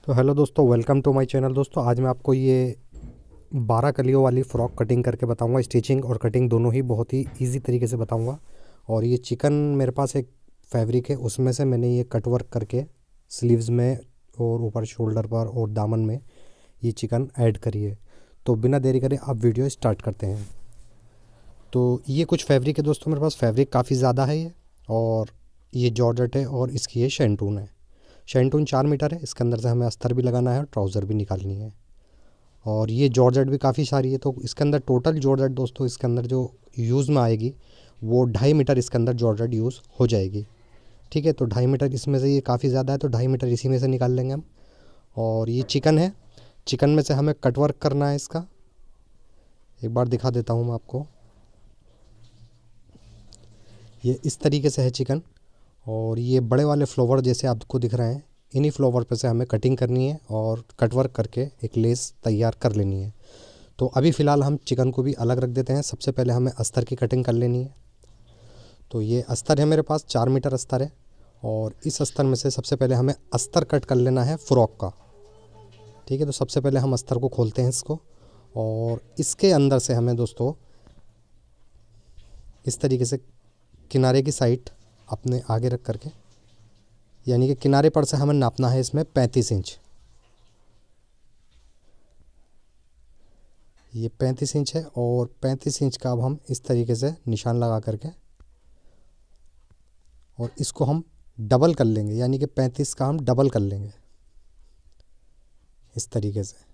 तो हेलो दोस्तों, welcome to my channel. दोस्तों आज मैं आपको ये 12 कलियों वाली फ़्रॉक कटिंग करके बताऊंगा। स्टिचिंग और कटिंग दोनों ही बहुत ही इजी तरीके से बताऊंगा। और ये चिकन मेरे पास एक फैब्रिक है, उसमें से मैंने ये कट वर्क करके स्लीव्स में और ऊपर शोल्डर पर और दामन में ये चिकन ऐड करी है। तो बिना देरी करे आप वीडियो स्टार्ट करते हैं। तो ये कुछ फैब्रिक है दोस्तों, मेरे पास फैब्रिक काफ़ी ज़्यादा है ये। और ये जॉर्जेट है और इसकी ये शेंटून है। शेंटून 4 मीटर है। इसके अंदर से हमें अस्तर भी लगाना है और ट्राउज़र भी निकालनी है। और ये जॉर्जेट भी काफ़ी सारी है, तो इसके अंदर टोटल जॉर्जेट दोस्तों इसके अंदर जो यूज़ में आएगी वो 2.5 मीटर इसके अंदर जॉर्जेट यूज़ हो जाएगी। ठीक है, तो 2.5 मीटर इसमें से ये काफ़ी ज़्यादा है, तो 2.5 मीटर इसी में से निकाल लेंगे हम। और ये चिकन है, चिकन में से हमें कट वर्क करना है इसका। एक बार दिखा देता हूँ मैं आपको। ये इस तरीके से है चिकन। और ये बड़े वाले फ्लावर जैसे आपको दिख रहे हैं, इन्हीं फ्लावर पे से हमें कटिंग करनी है और कट वर्क करके एक लेस तैयार कर लेनी है। तो अभी फ़िलहाल हम चिकन को भी अलग रख देते हैं। सबसे पहले हमें अस्तर की कटिंग कर लेनी है। तो ये अस्तर है, मेरे पास 4 मीटर अस्तर है। और इस अस्तर में से सबसे पहले हमें अस्तर कट कर लेना है फ़्रॉक का। ठीक है, तो सबसे पहले हम अस्तर को खोलते हैं इसको। और इसके अंदर से हमें दोस्तों इस तरीके से किनारे की साइड अपने आगे रख करके, यानी कि किनारे पर से हमें नापना है इसमें 35 इंच। ये 35 इंच है और 35 इंच का अब हम इस तरीके से निशान लगा करके और इसको हम डबल कर लेंगे, यानी कि 35 का हम डबल कर लेंगे इस तरीके से।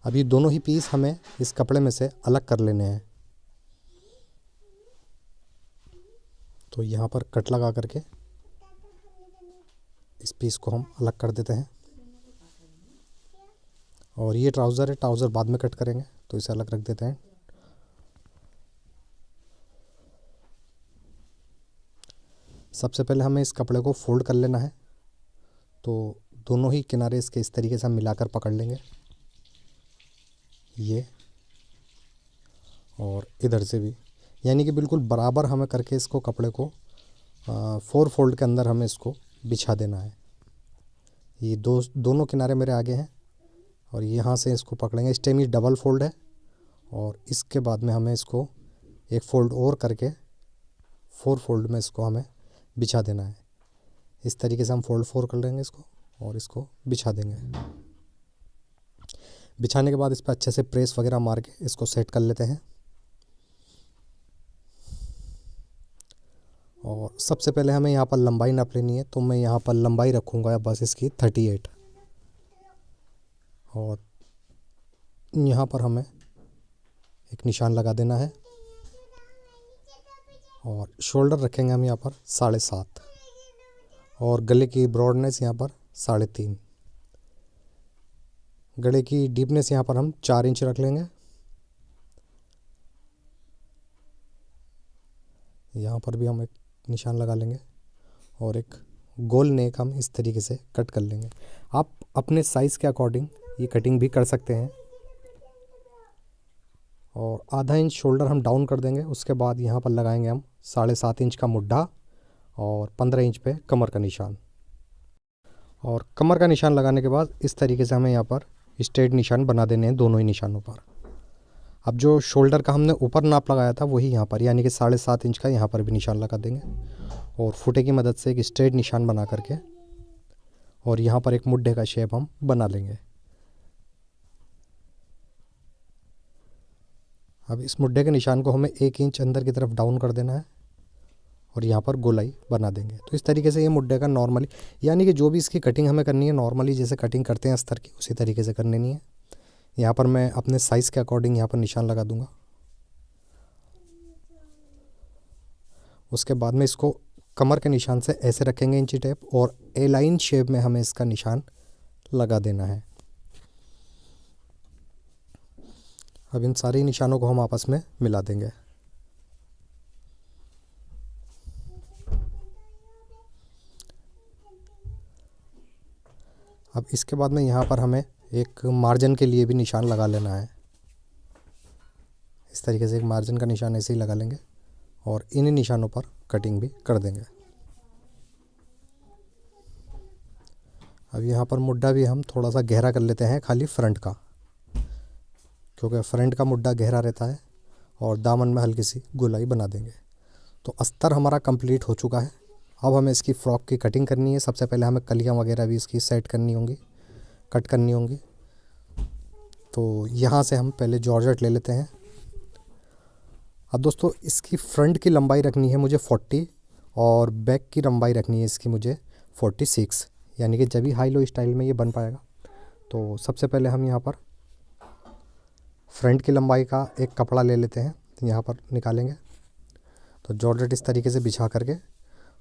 अब ये दोनों ही पीस हमें इस कपड़े में से अलग कर लेने हैं। तो यहाँ पर कट लगा करके इस पीस को हम अलग कर देते हैं। और ये ट्राउज़र है, ट्राउज़र बाद में कट करेंगे, तो इसे अलग रख देते हैं। सबसे पहले हमें इस कपड़े को फोल्ड कर लेना है। तो दोनों ही किनारे इसके इस तरीके से हम मिलाकर पकड़ लेंगे, ये और इधर से भी, यानी कि बिल्कुल बराबर हमें करके इसको कपड़े को 4 फोल्ड के अंदर हमें इसको बिछा देना है। ये दोनों किनारे मेरे आगे हैं और यहाँ से इसको पकड़ेंगे। इस टाइम ये डबल फोल्ड है और इसके बाद में हमें इसको एक फ़ोल्ड और करके 4 फोल्ड में इसको हमें बिछा देना है। इस तरीके से हम फोल्ड 4 कर लेंगे इसको और इसको बिछा देंगे। बिछाने के बाद इस पर अच्छे से प्रेस वगैरह मार के इसको सेट कर लेते हैं। और सबसे पहले हमें यहाँ पर लंबाई नाप लेनी है। तो मैं यहाँ पर लंबाई रखूँगा बस इसकी 38। और यहाँ पर हमें एक निशान लगा देना है। और शोल्डर रखेंगे हम यहाँ पर 7.5 और गले की ब्रॉडनेस यहाँ पर 3.5। गले की डीपनेस यहाँ पर हम 4 इंच रख लेंगे। यहाँ पर भी हम एक निशान लगा लेंगे और एक गोल नेक हम इस तरीके से कट कर लेंगे। आप अपने साइज़ के अकॉर्डिंग ये कटिंग भी कर सकते हैं। और आधा इंच शोल्डर हम डाउन कर देंगे। उसके बाद यहाँ पर लगाएंगे हम 7.5 इंच का मुड्ढा और 15 इंच पे कमर का निशान। और कमर का निशान लगाने के बाद इस तरीके से हमें यहाँ पर स्ट्रेट निशान बना देने हैं दोनों ही निशानों पर। अब जो शोल्डर का हमने ऊपर नाप लगाया था वही यहाँ पर, यानी कि 7.5 इंच का यहाँ पर भी निशान लगा देंगे। और फुटे की मदद से एक स्ट्रेट निशान बना करके और यहाँ पर एक मुड्ढे का शेप हम बना लेंगे। अब इस मुड्ढे के निशान को हमें 1 इंच अंदर की तरफ डाउन कर देना है और यहाँ पर गोलाई बना देंगे। तो इस तरीके से ये मुड्ढे का नॉर्मली, यानी कि जो भी इसकी कटिंग हमें करनी है नॉर्मली जैसे कटिंग करते हैं अस्तर की, उसी तरीके से करनी नहीं है। यहाँ पर मैं अपने साइज़ के अकॉर्डिंग यहाँ पर निशान लगा दूंगा। उसके बाद में इसको कमर के निशान से ऐसे रखेंगे इंची टेप और ए लाइन शेप में हमें इसका निशान लगा देना है। अब इन सारे निशानों को हम आपस में मिला देंगे। अब इसके बाद में यहाँ पर हमें एक मार्जिन के लिए भी निशान लगा लेना है। इस तरीके से एक मार्जिन का निशान ऐसे ही लगा लेंगे और इन्हीं निशानों पर कटिंग भी कर देंगे। अब यहाँ पर मुड्ढा भी हम थोड़ा सा गहरा कर लेते हैं, खाली फ्रंट का, क्योंकि फ्रंट का मुड्ढा गहरा रहता है, और दामन में हल्की सी गोलाई बना देंगे। तो अस्तर हमारा कंप्लीट हो चुका है। अब हमें इसकी फ़्रॉक की कटिंग करनी है। सबसे पहले हमें कलियाँ वगैरह भी इसकी सेट करनी होंगी, कट करनी होंगी। तो यहाँ से हम पहले जॉर्जेट ले लेते हैं। अब दोस्तों इसकी फ्रंट की लंबाई रखनी है मुझे 40 और बैक की लंबाई रखनी है इसकी मुझे 46, यानी कि जब भी हाई लो स्टाइल में ये बन पाएगा। तो सबसे पहले हम यहाँ पर फ्रंट की लंबाई का एक कपड़ा ले लेते हैं, यहाँ पर निकालेंगे। तो जॉर्जेट इस तरीके से बिछा करके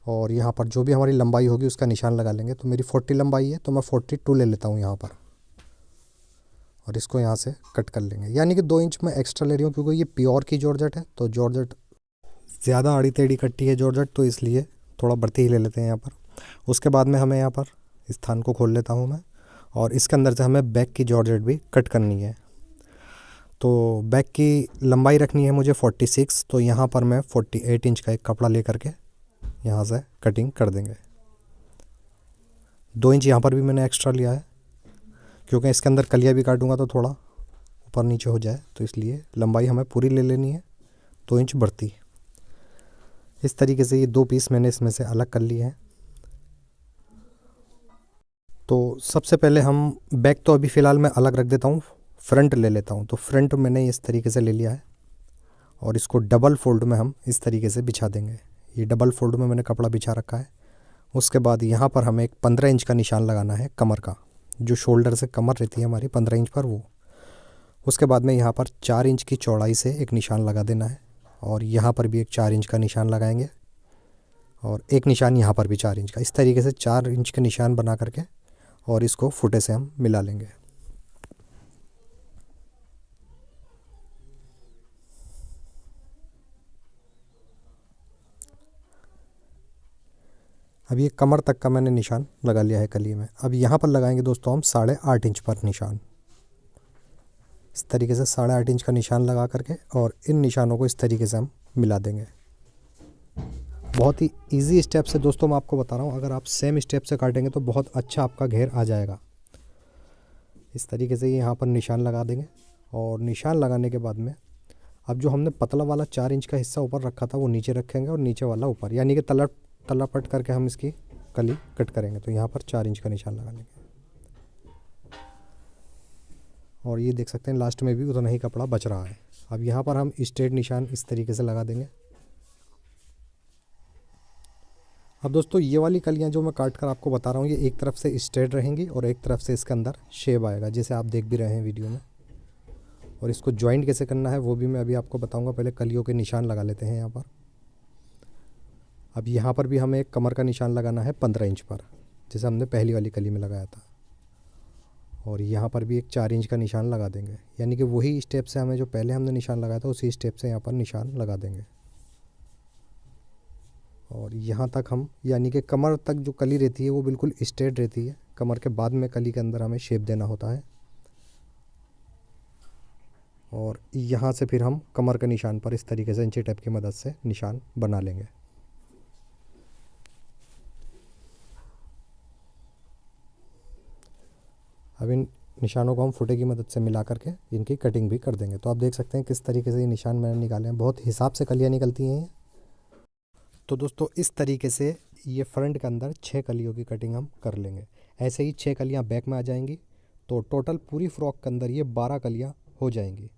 और यहाँ पर जो भी हमारी लंबाई होगी उसका निशान लगा लेंगे। तो मेरी 40 लंबाई है, तो मैं 42 ले लेता हूँ यहाँ पर, और इसको यहाँ से कट कर लेंगे। यानी कि 2 इंच में एक्स्ट्रा ले रही हूँ, क्योंकि ये प्योर की जॉर्जेट है। तो जॉर्जेट ज़्यादा आड़ी टेढ़ी कट्टी है जॉर्जेट, तो इसलिए थोड़ा बढ़ती ही ले लेते हैं यहाँ पर। उसके बाद में हमें यहाँ पर स्थान को खोल लेता हूँ मैं, और इसके अंदर से हमें बैक की जॉर्जेट भी कट करनी है। तो बैक की लंबाई रखनी है मुझे 46, तो यहाँ पर मैं 48 इंच का एक कपड़ा ले करके यहाँ से कटिंग कर देंगे। 2 इंच यहाँ पर भी मैंने एक्स्ट्रा लिया है, क्योंकि इसके अंदर कलिया भी काटूंगा तो थोड़ा ऊपर नीचे हो जाए, तो इसलिए लंबाई हमें पूरी ले लेनी है, 2 इंच बढ़ती। इस तरीके से ये 2 पीस मैंने इसमें से अलग कर लिए हैं। तो सबसे पहले हम बैक तो अभी फ़िलहाल मैं अलग रख देता हूँ, फ्रंट ले लेता हूँ। तो फ्रंट मैंने इस तरीके से ले लिया है, और इसको डबल फोल्ड में हम इस तरीके से बिछा देंगे। ये डबल फोल्ड में मैंने कपड़ा बिछा रखा है। उसके बाद यहाँ पर हमें एक 15 इंच का निशान लगाना है कमर का, जो शोल्डर से कमर रहती है हमारी 15 इंच पर, वो। उसके बाद में यहाँ पर 4 इंच की चौड़ाई से एक निशान लगा देना है, और यहाँ पर भी एक 4 इंच का निशान लगाएंगे, और एक निशान यहाँ पर भी 4 इंच का। इस तरीके से 4 इंच के निशान बना करके और इसको फुटे से हम मिला लेंगे। अब ये कमर तक का मैंने निशान लगा लिया है कली में। अब यहाँ पर लगाएंगे दोस्तों हम 8.5 इंच पर निशान। इस तरीके से 8.5 इंच का निशान लगा करके और इन निशानों को इस तरीके से हम मिला देंगे। बहुत ही इजी स्टेप से दोस्तों मैं आपको बता रहा हूँ, अगर आप सेम स्टेप से काटेंगे तो बहुत अच्छा आपका घेर आ जाएगा। इस तरीके से यहाँ पर निशान लगा देंगे, और निशान लगाने के बाद में अब जो हमने पतला वाला 4 इंच का हिस्सा ऊपर रखा था वो नीचे रखेंगे, और नीचे वाला ऊपर, यानी कि तला पट करके हम इसकी कली कट करेंगे। तो यहाँ पर 4 इंच का निशान लगा लेंगे, और ये देख सकते हैं लास्ट में भी उतना ही कपड़ा बच रहा है। अब यहाँ पर हम स्ट्रेट निशान इस तरीके से लगा देंगे। अब दोस्तों ये वाली कलियाँ जो मैं काट कर आपको बता रहा हूँ, ये एक तरफ से स्ट्रेट रहेंगी और एक तरफ से इसके अंदर शेप आएगा, जैसे आप देख भी रहे हैं वीडियो में। और इसको जॉइंट कैसे करना है वो भी मैं अभी आपको बताऊँगा। पहले कलियों के निशान लगा लेते हैं यहाँ पर। अब यहाँ पर भी हमें एक कमर का निशान लगाना है 15 इंच पर, जैसे हमने पहली वाली कली में लगाया था। और यहाँ पर भी एक 4 इंच का निशान लगा देंगे, यानी कि वही स्टेप से हमें जो पहले हमने निशान लगाया था उसी स्टेप से यहाँ पर निशान लगा देंगे। और यहाँ तक हम, यानी कि कमर तक जो कली रहती है वो बिल्कुल स्ट्रेट रहती है। कमर के बाद में कली के अंदर हमें शेप देना होता है। और यहाँ से फिर हम कमर के निशान पर इस तरीके से इंची टेप की मदद से निशान बना लेंगे। अब इन निशानों को हम फुटे की मदद से मिला करके इनकी कटिंग भी कर देंगे। तो आप देख सकते हैं किस तरीके से ये निशान मैंने निकाले हैं। बहुत हिसाब से कलियाँ निकलती हैं। तो दोस्तों इस तरीके से ये फ्रंट के अंदर 6 कलियों की कटिंग हम कर लेंगे। ऐसे ही 6 कलियाँ बैक में आ जाएंगी, तो टोटल पूरी फ्रॉक के अंदर ये 12 कलियाँ हो जाएंगी।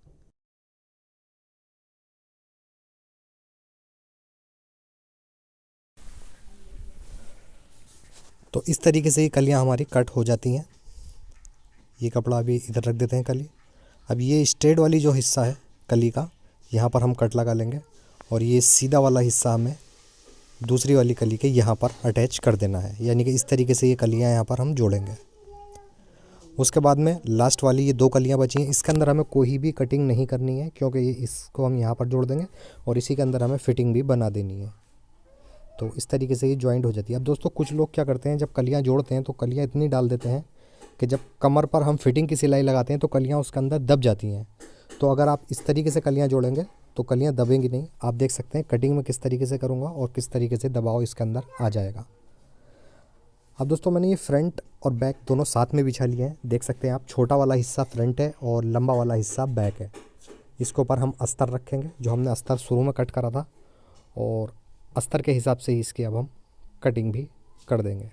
तो इस तरीके से ये कलियाँ हमारी कट हो जाती हैं। ये कपड़ा अभी इधर रख देते हैं कली। अब ये स्ट्रेट वाली जो हिस्सा है कली का, यहाँ पर हम कट लगा लेंगे, और ये सीधा वाला हिस्सा हमें दूसरी वाली कली के यहाँ पर अटैच कर देना है। यानी कि इस तरीके से ये कलियाँ यहाँ पर हम जोड़ेंगे। उसके बाद में लास्ट वाली ये 2 कलियाँ बची हैं, इसके अंदर हमें कोई भी कटिंग नहीं करनी है, क्योंकि ये इसको हम यहाँ पर जोड़ देंगे और इसी के अंदर हमें फिटिंग भी बना देनी है। तो इस तरीके से ये जॉइंट हो जाती है। अब दोस्तों कुछ लोग क्या करते हैं, जब कलियाँ जोड़ते हैं तो कलियाँ इतनी डाल देते हैं कि जब कमर पर हम फिटिंग की सिलाई लगाते हैं तो कलियाँ उसके अंदर दब जाती हैं। तो अगर आप इस तरीके से कलियाँ जोड़ेंगे तो कलियाँ दबेंगी नहीं। आप देख सकते हैं कटिंग में किस तरीके से करूँगा और किस तरीके से दबाव इसके अंदर आ जाएगा। अब दोस्तों मैंने ये फ्रंट और बैक दोनों साथ में बिछा लिए हैं। देख सकते हैं आप, छोटा वाला हिस्सा फ्रंट है और लंबा वाला हिस्सा बैक है। इसके ऊपर हम अस्तर रखेंगे, जो हमने अस्तर शुरू में कट करा था, और अस्तर के हिसाब से ही इसकी अब हम कटिंग भी कर देंगे।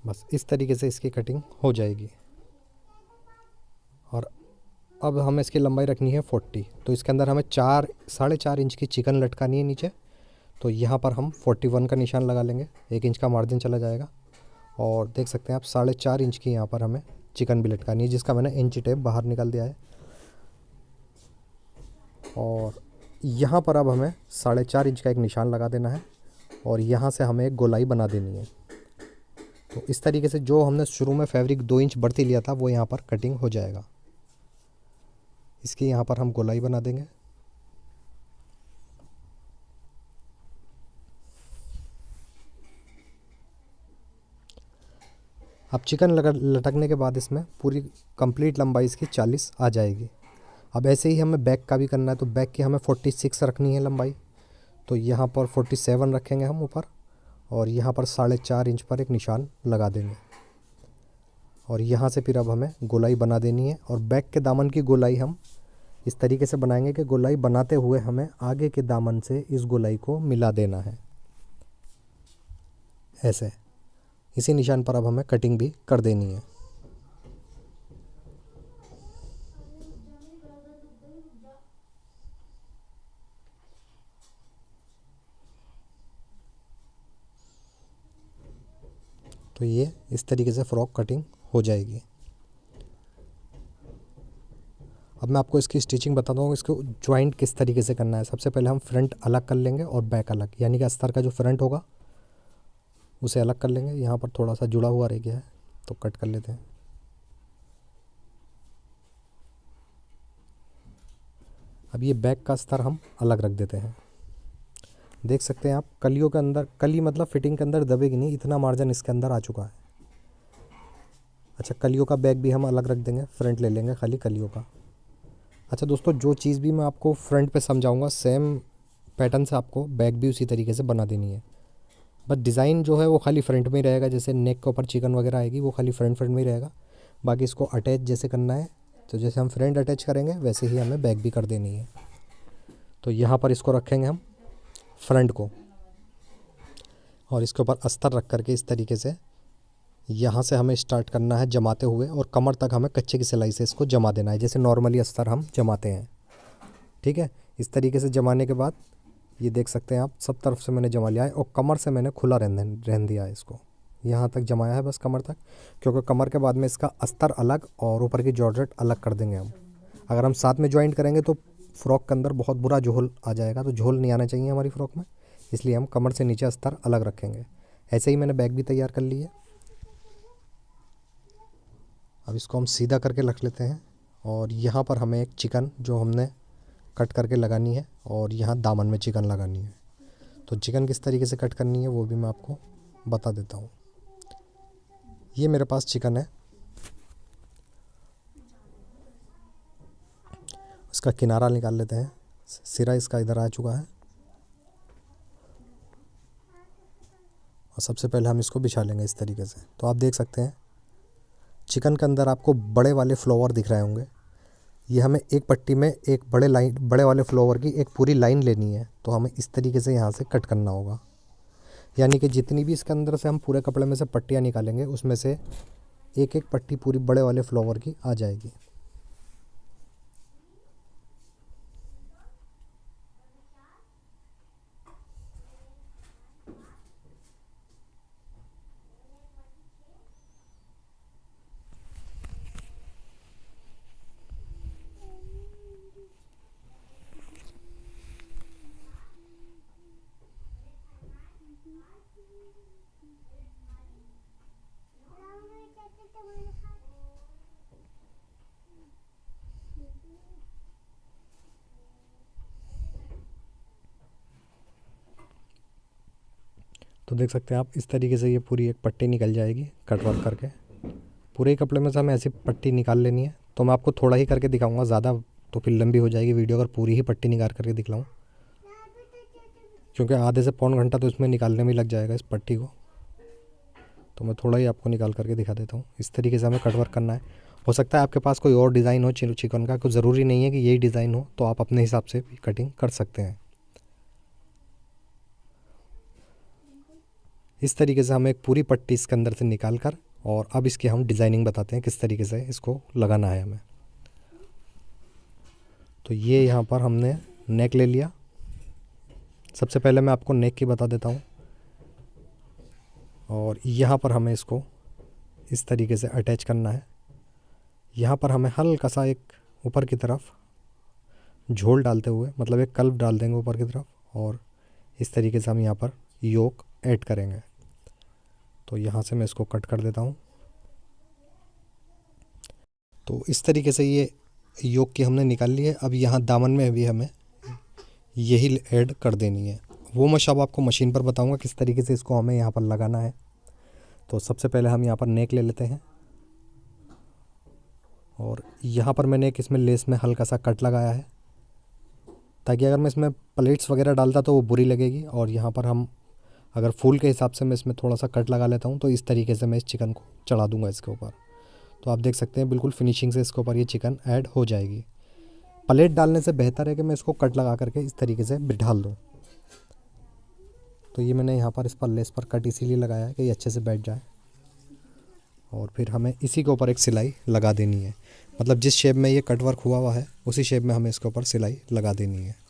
बस इस तरीके से इसकी कटिंग हो जाएगी। और अब हमें इसकी लंबाई रखनी है 40, तो इसके अंदर हमें 4-4.5 इंच की चिकन लटकानी है नीचे। तो यहाँ पर हम 41 का निशान लगा लेंगे, 1 इंच का मार्जिन चला जाएगा। और देख सकते हैं आप 4.5 इंच की यहाँ पर हमें चिकन भी लटकानी है, जिसका मैंने इंची टेप बाहर निकाल दिया है। और यहाँ पर अब हमें 4.5 इंच का एक निशान लगा देना है और यहाँ से हमें एक गोलाई बना देनी है। तो इस तरीके से जो हमने शुरू में फैब्रिक 2 इंच बढ़ती लिया था वो यहाँ पर कटिंग हो जाएगा। इसकी यहाँ पर हम गोलाई बना देंगे। अब चिकन लटकने के बाद इसमें पूरी कंप्लीट लंबाई इसकी 40 आ जाएगी। अब ऐसे ही हमें बैक का भी करना है, तो बैक की हमें 46 रखनी है लंबाई। तो यहाँ पर 47 रखेंगे हम ऊपर, और यहाँ पर 4.5 इंच पर एक निशान लगा देंगे। और यहाँ से फिर अब हमें गोलाई बना देनी है। और बैक के दामन की गोलाई हम इस तरीके से बनाएंगे कि गोलाई बनाते हुए हमें आगे के दामन से इस गोलाई को मिला देना है, ऐसे। इसी निशान पर अब हमें कटिंग भी कर देनी है। तो ये इस तरीके से फ्रॉक कटिंग हो जाएगी। अब मैं आपको इसकी स्टिचिंग बताता हूँ, इसको जॉइंट किस तरीके से करना है। सबसे पहले हम फ्रंट अलग कर लेंगे और बैक अलग, यानी कि अस्तर का जो फ्रंट होगा उसे अलग कर लेंगे। यहाँ पर थोड़ा सा जुड़ा हुआ रह गया है तो कट कर लेते हैं। अब ये बैक का अस्तर हम अलग रख देते हैं। देख सकते हैं आप, कलियों के अंदर, कली मतलब फिटिंग के अंदर दबेगी नहीं, इतना मार्जिन इसके अंदर आ चुका है। अच्छा, कलियों का बैक भी हम अलग रख देंगे, फ्रंट ले लेंगे खाली कलियों का। अच्छा दोस्तों, जो चीज़ भी मैं आपको फ्रंट पे समझाऊंगा सेम पैटर्न से आपको बैक भी उसी तरीके से बना देनी है। बस डिज़ाइन जो है वो खाली फ्रंट में ही रहेगा, जैसे नेक के ऊपर चिकन वगैरह आएगी वो खाली फ्रंट में ही रहेगा। बाकी इसको अटैच जैसे करना है, तो जैसे हम फ्रंट अटैच करेंगे वैसे ही हमें बैक भी कर देनी है। तो यहाँ पर इसको रखेंगे हम फ्रंट को, और इसके ऊपर अस्तर रख करके इस तरीके से यहाँ से हमें स्टार्ट करना है जमाते हुए, और कमर तक हमें कच्चे की सिलाई से इसको जमा देना है, जैसे नॉर्मली अस्तर हम जमाते हैं। ठीक है, इस तरीके से जमाने के बाद ये देख सकते हैं आप, सब तरफ से मैंने जमा लिया है और कमर से मैंने खुला रहने दिया है इसको। यहाँ तक जमाया है बस कमर तक, क्योंकि कमर के बाद में इसका अस्तर अलग और ऊपर की जॉर्जेट अलग कर देंगे हम। अगर हम साथ में ज्वाइंट करेंगे तो फ्रॉक के अंदर बहुत बुरा झोल आ जाएगा, तो झोल नहीं आना चाहिए हमारी फ्रॉक में, इसलिए हम कमर से नीचे अस्तर अलग रखेंगे। ऐसे ही मैंने बैग भी तैयार कर ली है। अब इसको हम सीधा करके रख लेते हैं, और यहाँ पर हमें एक चिकन जो हमने कट करके लगानी है, और यहाँ दामन में चिकन लगानी है। तो चिकन किस तरीके से कट करनी है वो भी मैं आपको बता देता हूँ। ये मेरे पास चिकन है, इसका किनारा निकाल लेते हैं। सिरा इसका इधर आ चुका है, और सबसे पहले हम इसको बिछा लेंगे इस तरीके से। तो आप देख सकते हैं चिकन के अंदर आपको बड़े वाले फ्लावर दिख रहे होंगे। ये हमें एक पट्टी में एक बड़े वाले फ्लावर की एक पूरी लाइन लेनी है, तो हमें इस तरीके से यहाँ से कट करना होगा। यानी कि जितनी भी इसके अंदर से हम पूरे कपड़े में से पट्टियाँ निकालेंगे उसमें से एक एक पट्टी पूरी बड़े वाले फ्लावर की आ जाएगी। तो देख सकते हैं आप, इस तरीके से ये पूरी एक पट्टी निकल जाएगी कट वर्क करके। पूरे ही कपड़े में से हमें ऐसी पट्टी निकाल लेनी है। तो मैं आपको थोड़ा ही करके दिखाऊंगा, ज़्यादा तो फिर लंबी हो जाएगी वीडियो अगर पूरी ही पट्टी निकाल करके दिखलाऊँ, क्योंकि आधे से पौन घंटा तो इसमें निकालने में लग जाएगा इस पट्टी को। तो मैं थोड़ा ही आपको निकाल करके दिखा देता हूँ। इस तरीके से हमें कट वर्क करना है। हो सकता है आपके पास कोई और डिज़ाइन हो चिकन का, कोई ज़रूरी नहीं है कि यही डिज़ाइन हो, तो आप अपने हिसाब से भी कटिंग कर सकते हैं। इस तरीके से हमें एक पूरी पट्टी इसके अंदर से निकाल कर, और अब इसकी हम डिज़ाइनिंग बताते हैं किस तरीके से इसको लगाना है हमें। तो ये यहाँ पर हमने नेक ले लिया। सबसे पहले मैं आपको नेक की बता देता हूँ। और यहाँ पर हमें इसको इस तरीके से अटैच करना है। यहाँ पर हमें हल्का सा एक ऊपर की तरफ झोल डालते हुए, मतलब एक कल्ब डाल देंगे ऊपर की तरफ, और इस तरीके से हम यहाँ पर योक ऐड करेंगे। तो यहाँ से मैं इसको कट कर देता हूँ। तो इस तरीके से ये योक की हमने निकाल ली है। अब यहाँ दामन में भी हमें यही ऐड कर देनी है। वो मैं सब आपको मशीन पर बताऊँगा किस तरीके से इसको हमें यहाँ पर लगाना है। तो सबसे पहले हम यहाँ पर नेक ले लेते हैं, और यहाँ पर मैंने एक इसमें लेस में हल्का सा कट लगाया है, ताकि अगर मैं इसमें प्लेट्स वगैरह डालता तो वो बुरी लगेगी। और यहाँ पर हम अगर फूल के हिसाब से मैं इसमें थोड़ा सा कट लगा लेता हूँ, तो इस तरीके से मैं इस चिकन को चढ़ा दूँगा इसके ऊपर। तो आप देख सकते हैं बिल्कुल फिनिशिंग से इसके ऊपर ये चिकन ऐड हो जाएगी। प्लेट डालने से बेहतर है कि मैं इसको कट लगा करके इस तरीके से बिठाल दूँ। तो ये मैंने यहाँ पर इस पर लेस पर कट इसीलिए लगाया है कि ये अच्छे से बैठ जाए। और फिर हमें इसी के ऊपर एक सिलाई लगा देनी है, मतलब जिस शेप में ये कट वर्क हुआ है उसी शेप में हमें इसके ऊपर सिलाई लगा देनी है।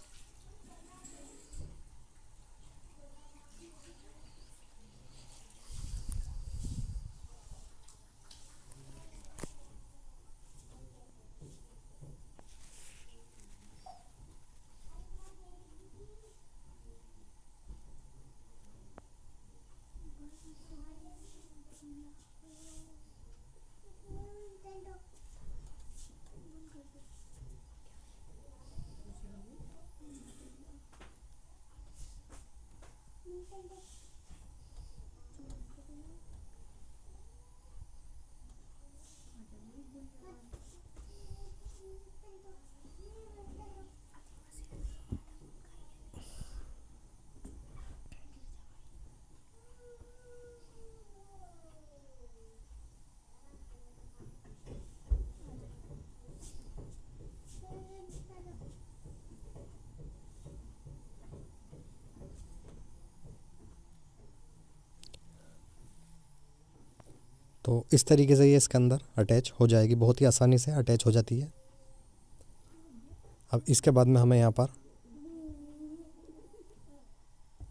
तो इस तरीके से ये इसके अंदर अटैच हो जाएगी, बहुत ही आसानी से अटैच हो जाती है। अब इसके बाद में हमें यहाँ पर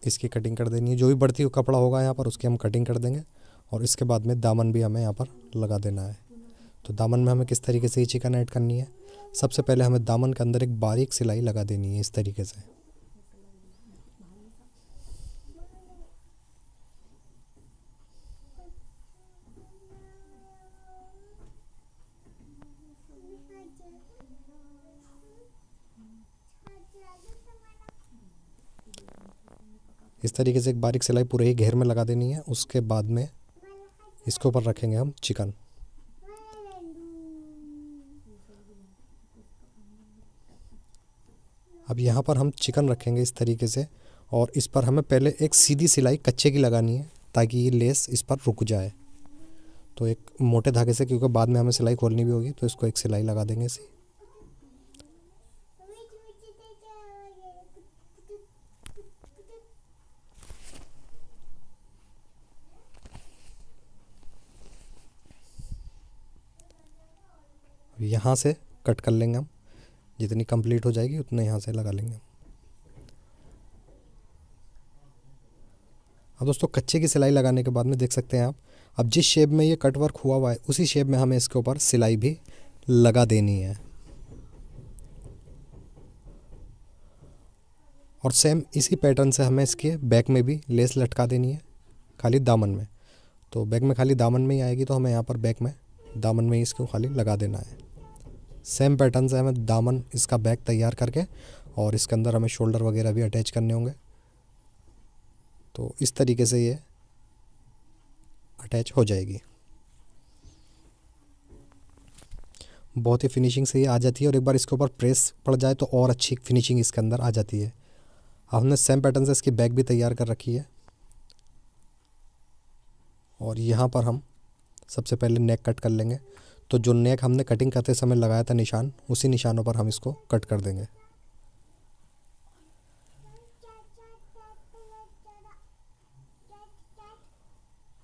इसकी कटिंग कर देनी है। जो भी बढ़ती हुई कपड़ा होगा यहाँ पर उसकी हम कटिंग कर देंगे। और इसके बाद में दामन भी हमें यहाँ पर लगा देना है। तो दामन में हमें किस तरीके से ये चिकन ऐड करनी है, सबसे पहले हमें दामन के अंदर एक बारीक सिलाई लगा देनी है इस तरीके से। इस तरीके से एक बारीक सिलाई पूरे ही घेर में लगा देनी है। उसके बाद में इसके ऊपर रखेंगे हम चिकन। अब यहाँ पर हम चिकन रखेंगे इस तरीके से, और इस पर हमें पहले एक सीधी सिलाई कच्चे की लगानी है ताकि ये लेस इस पर रुक जाए। तो एक मोटे धागे से, क्योंकि बाद में हमें सिलाई खोलनी भी होगी, तो इसको एक सिलाई लगा देंगे इसी। यहाँ से कट कर लेंगे हम, जितनी कंप्लीट हो जाएगी उतना यहाँ से लगा लेंगे। अब दोस्तों कच्चे की सिलाई लगाने के बाद में देख सकते हैं आप, अब जिस शेप में ये कट वर्क हुआ है उसी शेप में हमें इसके ऊपर सिलाई भी लगा देनी है। और सेम इसी पैटर्न से हमें इसके बैक में भी लेस लटका देनी है, खाली दामन में। तो बैक में खाली दामन में ही आएगी, तो हमें यहाँ पर बैक में दामन में ही इसको खाली लगा देना है। सेम पैटर्न से हमें दामन इसका बैक तैयार करके, और इसके अंदर हमें शोल्डर वगैरह भी अटैच करने होंगे। तो इस तरीके से ये अटैच हो जाएगी। बहुत ही फिनिशिंग से ये आ जाती है और एक बार इसके ऊपर प्रेस पड़ जाए तो और अच्छी फिनिशिंग इसके अंदर आ जाती है। हमने सेम पैटर्न से इसकी बैक भी तैयार कर रखी है और यहाँ पर हम सबसे पहले नेक कट कर लेंगे। तो जो नेक हमने कटिंग करते समय लगाया था निशान, उसी निशानों पर हम इसको कट कर देंगे।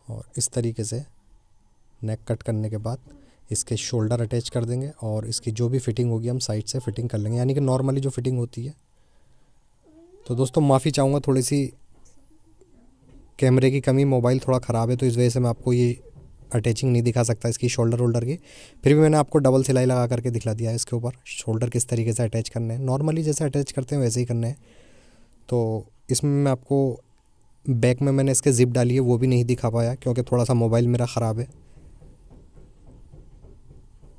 और इस तरीके से नेक कट करने के बाद इसके शोल्डर अटैच कर देंगे और इसकी जो भी फिटिंग होगी हम साइड से फिटिंग कर लेंगे, यानी कि नॉर्मली जो फिटिंग होती है। तो दोस्तों माफ़ी चाहूँगा, थोड़ी सी कैमरे की कमी, मोबाइल थोड़ा ख़राब है तो इस वजह से मैं आपको ये अटैचिंग नहीं दिखा सकता इसकी शोल्डर वोल्डर की। फिर भी मैंने आपको डबल सिलाई लगा करके दिखला दिया है इसके ऊपर शोल्डर किस तरीके से अटैच करने हैं। नॉर्मली जैसे अटैच करते हैं वैसे ही करने हैं। तो इसमें मैं आपको बैक में मैंने इसके ज़िप डाली है वो भी नहीं दिखा पाया क्योंकि थोड़ा सा मोबाइल मेरा ख़राब है।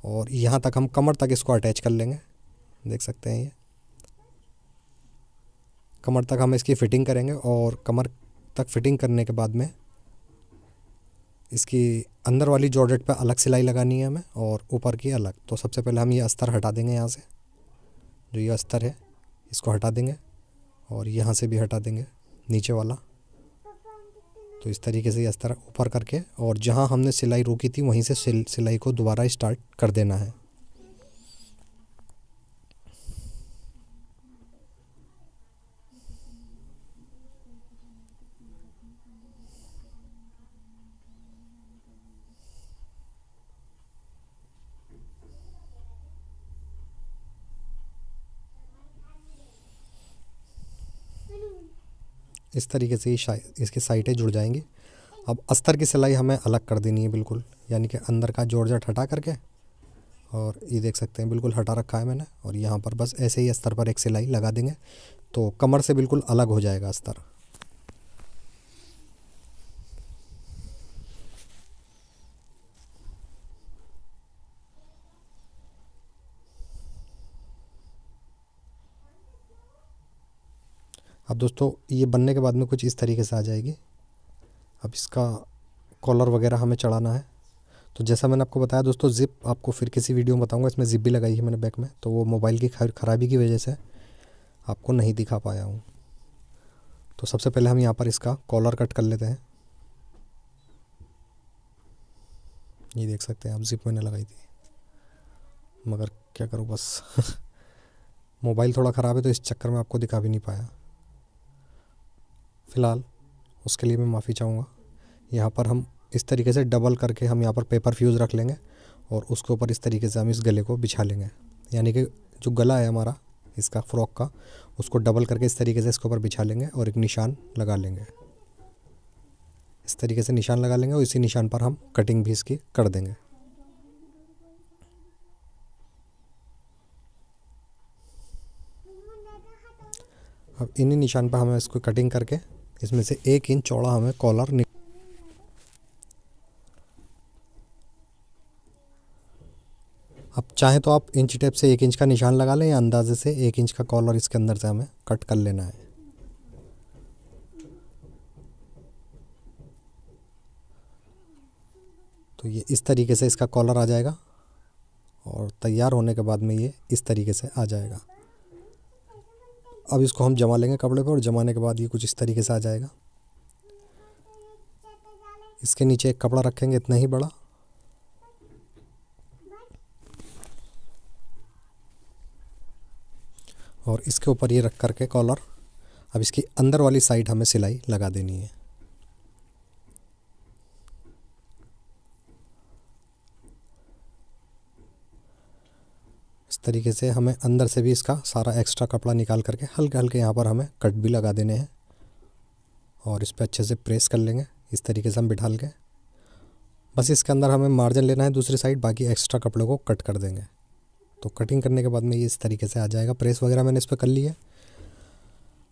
और यहाँ तक हम कमर तक इसको अटैच कर लेंगे, देख सकते हैं ये कमर तक हम इसकी फ़िटिंग करेंगे। और कमर तक फिटिंग करने के बाद में इसकी अंदर वाली जॉर्जेट पे अलग सिलाई लगानी है हमें और ऊपर की अलग। तो सबसे पहले हम ये अस्तर हटा देंगे, यहाँ से जो ये अस्तर है इसको हटा देंगे और यहाँ से भी हटा देंगे नीचे वाला। तो इस तरीके से ये अस्तर ऊपर करके और जहाँ हमने सिलाई रोकी थी वहीं से सिलाई को दोबारा स्टार्ट कर देना है। इस तरीके से इसकी साइडें जुड़ जाएंगी। अब अस्तर की सिलाई हमें अलग कर देनी है बिल्कुल, यानी कि अंदर का जॉर्जेट हटा करके, और ये देख सकते हैं बिल्कुल हटा रखा है मैंने। और यहाँ पर बस ऐसे ही अस्तर पर एक सिलाई लगा देंगे तो कमर से बिल्कुल अलग हो जाएगा अस्तर। अब दोस्तों ये बनने के बाद में कुछ इस तरीके से आ जाएगी। अब इसका कॉलर वगैरह हमें चढ़ाना है। तो जैसा मैंने आपको बताया दोस्तों, ज़िप आपको फिर किसी वीडियो में बताऊंगा। इसमें ज़िप भी लगाई है मैंने बैक में, तो वो मोबाइल की ख़राबी की वजह से आपको नहीं दिखा पाया हूँ। तो सबसे पहले हम यहाँ पर इसका कॉलर कट कर लेते हैं। ये देख सकते हैं आप, ज़िप मैंने लगाई थी, मगर क्या करूँ बस मोबाइल थोड़ा ख़राब है तो इस चक्कर में आपको दिखा भी नहीं पाया। फ़िलहाल उसके लिए मैं माफ़ी चाहूँगा। यहाँ पर हम इस तरीके से डबल करके हम यहाँ पर पेपर फ्यूज़ रख लेंगे और उसके ऊपर इस तरीके से हम इस गले को बिछा लेंगे, यानी कि जो गला है हमारा इसका फ्रॉक का, उसको डबल करके इस तरीके से इसके ऊपर बिछा लेंगे और एक निशान लगा लेंगे। इस तरीके से निशान लगा लेंगे और इसी निशान पर हम कटिंग भी इसकी कर देंगे। अब इन्हीं निशान पर हमें इसको कटिंग करके इसमें से 1 इंच चौड़ा हमें कॉलर अब चाहे तो आप इंच टेप से 1 इंच का निशान लगा लें या अंदाजे से 1 इंच का कॉलर इसके अंदर से हमें कट कर लेना है। तो ये इस तरीके से इसका कॉलर आ जाएगा और तैयार होने के बाद में ये इस तरीके से आ जाएगा। अब इसको हम जमा लेंगे कपड़े पर और जमाने के बाद ये कुछ इस तरीके से आ जाएगा। इसके नीचे एक कपड़ा रखेंगे इतना ही बड़ा, और इसके ऊपर ये रख करके कॉलर, अब इसकी अंदर वाली साइड हमें सिलाई लगा देनी है। इस तरीके से हमें अंदर से भी इसका सारा एक्स्ट्रा कपड़ा निकाल करके हल्के हल्के यहाँ पर हमें कट भी लगा देने हैं और इस पर अच्छे से प्रेस कर लेंगे। इस तरीके से हम बिठा के बस इसके अंदर हमें मार्जिन लेना है दूसरी साइड, बाकी एक्स्ट्रा कपड़ों को कट कर देंगे। तो कटिंग करने के बाद में ये इस तरीके से आ जाएगा। प्रेस वगैरह मैंने इस पर कर ली है।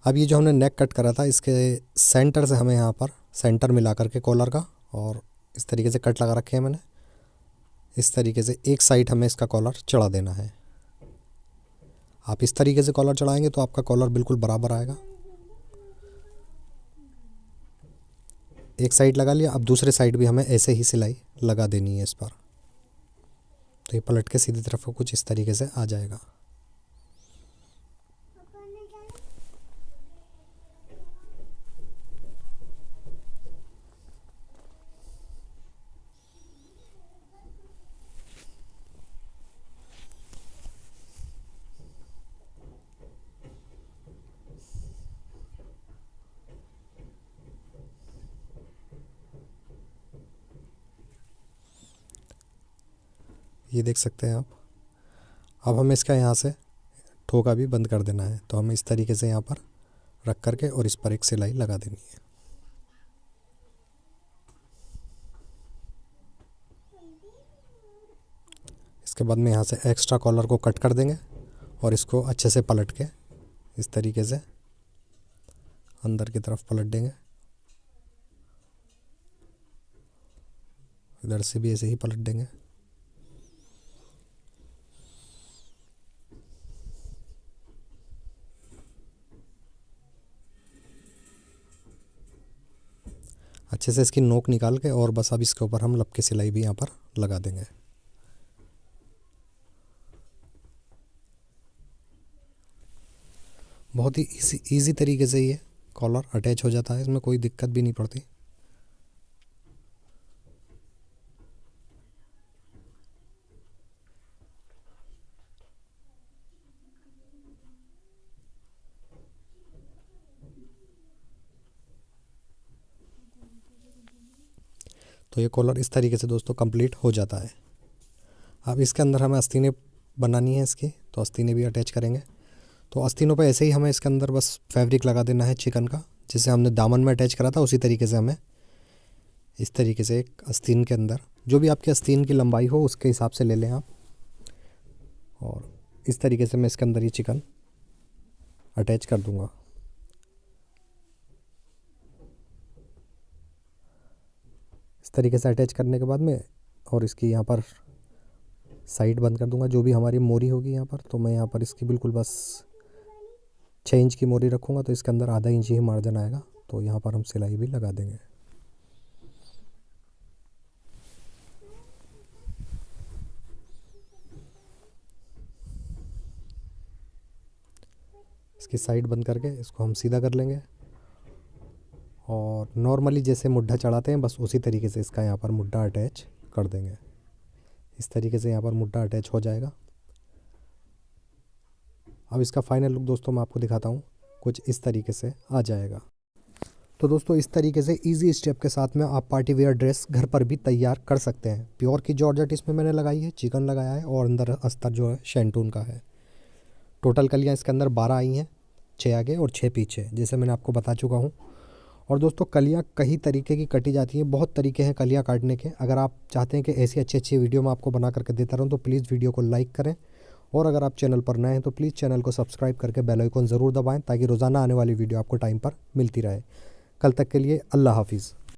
अब ये जो हमने नेक कट करा था इसके सेंटर से हमें यहाँ पर सेंटर मिला करके कॉलर का और इस तरीके से कट लगा रखे हैं मैंने। इस तरीके से एक साइड हमें इसका कॉलर चढ़ा देना है। आप इस तरीके से कॉलर चढ़ाएंगे तो आपका कॉलर बिल्कुल बराबर आएगा। एक साइड लगा लिया, अब दूसरे साइड भी हमें ऐसे ही सिलाई लगा देनी है इस पर। तो ये पलट के सीधी तरफ को कुछ इस तरीके से आ जाएगा। ये देख सकते हैं आप। अब हमें इसका यहाँ से ठोका भी बंद कर देना है, तो हमें इस तरीके से यहाँ पर रख करके और इस पर एक सिलाई लगा देनी है। इसके बाद में यहाँ से एक्स्ट्रा कॉलर को कट कर देंगे और इसको अच्छे से पलट के इस तरीके से अंदर की तरफ पलट देंगे। इधर से भी ऐसे ही पलट देंगे। अच्छे से इसकी नोक निकाल के और बस अब इसके ऊपर हम लपके सिलाई भी यहाँ पर लगा देंगे। बहुत ही इजी तरीके से ये कॉलर अटैच हो जाता है, इसमें कोई दिक्कत भी नहीं पड़ती। तो ये कॉलर इस तरीके से दोस्तों कंप्लीट हो जाता है। अब इसके अंदर हमें आस्तीनें बनानी है इसकी, तो आस्तीनें भी अटैच करेंगे। तो आस्तीनों पे ऐसे ही हमें इसके अंदर बस फैब्रिक लगा देना है चिकन का, जिसे हमने दामन में अटैच करा था उसी तरीके से हमें इस तरीके से एक आस्तीन के अंदर, जो भी आपकी आस्तीन की लंबाई हो उसके हिसाब से ले लें आप, और इस तरीके से मैं इसके अंदर ये चिकन अटैच कर दूंगा। इस तरीके से अटैच करने के बाद में और इसकी यहाँ पर साइड बंद कर दूंगा। जो भी हमारी मोरी होगी यहाँ पर, तो मैं यहाँ पर इसकी बिल्कुल बस 6 इंच की मोरी रखूँगा, तो इसके अंदर आधा इंच ही मार्जिन आएगा। तो यहाँ पर हम सिलाई भी लगा देंगे। इसकी साइड बंद करके इसको हम सीधा कर लेंगे और नॉर्मली जैसे मुड्ढा चढ़ाते हैं बस उसी तरीके से इसका यहाँ पर मुड्ढा अटैच कर देंगे। इस तरीके से यहाँ पर मुड्ढा अटैच हो जाएगा। अब इसका फाइनल लुक दोस्तों मैं आपको दिखाता हूँ, कुछ इस तरीके से आ जाएगा। तो दोस्तों इस तरीके से इजी स्टेप के साथ में आप पार्टी वेयर ड्रेस घर पर भी तैयार कर सकते हैं। प्योर की जॉर्जेट इसमें मैंने लगाई है, चिकन लगाया है और अंदर अस्तर जो है शैंटून का है। टोटल कलियाँ इसके अंदर 12 आई हैं, 6 आगे और 6 पीछे, जैसे मैंने आपको बता चुका हूँ। और दोस्तों कलियाँ कई तरीके की कटी जाती हैं, बहुत तरीके हैं कलियाँ काटने के। अगर आप चाहते हैं कि ऐसी अच्छी अच्छी वीडियो मैं आपको बना करके देता रहूँ तो प्लीज़ वीडियो को लाइक करें, और अगर आप चैनल पर नए हैं तो प्लीज़ चैनल को सब्सक्राइब करके बेल आइकन ज़रूर दबाएं, ताकि रोज़ाना आने वाली वीडियो आपको टाइम पर मिलती रहे। कल तक के लिए अल्लाह हाफिज़।